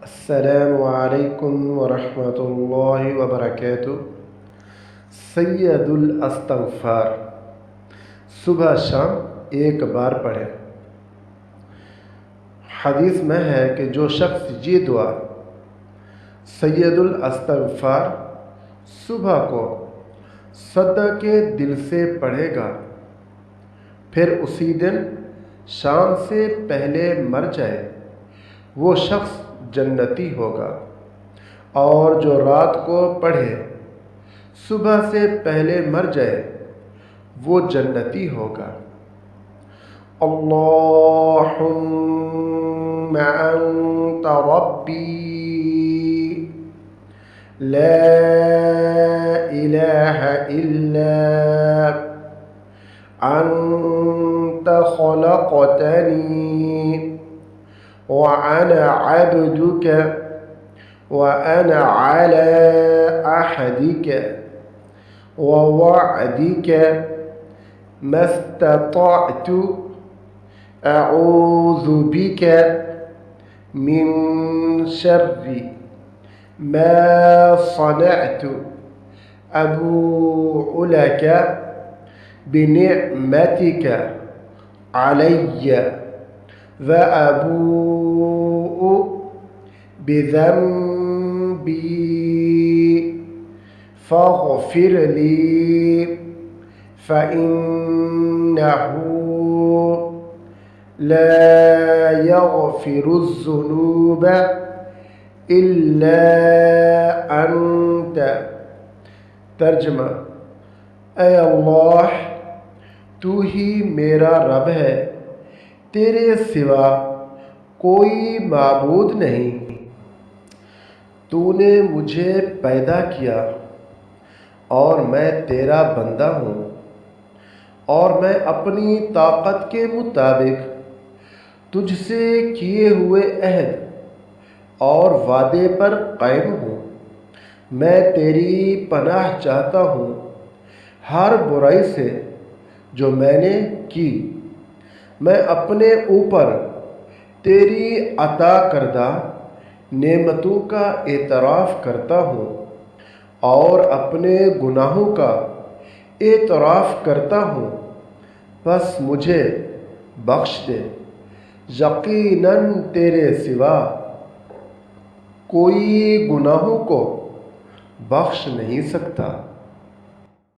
السلام علیکم ورحمۃ اللہ وبرکاتہ۔ سید الاستغفار، صبح شام ایک بار پڑھیں۔ حدیث میں ہے کہ جو شخص یہ دعا سید الاستغفار صبح کو صدقے دل سے پڑھے گا، پھر اسی دن شام سے پہلے مر جائے، وہ شخص جنتی ہوگا، اور جو رات کو پڑھے صبح سے پہلے مر جائے وہ جنتی ہوگا۔ اللہم انت ربی لا الہ الا انت خلقتنی وأنا عبدك وأنا على عهدك ووعدك ما استطعت أعوذ بك من شر ما صنعت أبوء لك بنعمتك علي وأبوء بذنبي فاغفر لي فإنه لا يغفر الذنوب إلا أنت۔ ترجمہ: اے اللہ، تو ہی میرا رب ہے، تیرے سوا کوئی معبود نہیں۔ تو نے مجھے پیدا کیا اور میں تیرا بندہ ہوں، اور میں اپنی طاقت کے مطابق تجھ سے کیے ہوئے عہد اور وعدے پر قائم ہوں۔ میں تیری پناہ چاہتا ہوں ہر برائی سے جو میں نے کی۔ میں اپنے اوپر تیری عطا کردہ نعمتوں کا اعتراف کرتا ہوں اور اپنے گناہوں کا اعتراف کرتا ہوں، پس مجھے بخش دے۔ یقیناً تیرے سوا کوئی گناہوں کو بخش نہیں سکتا۔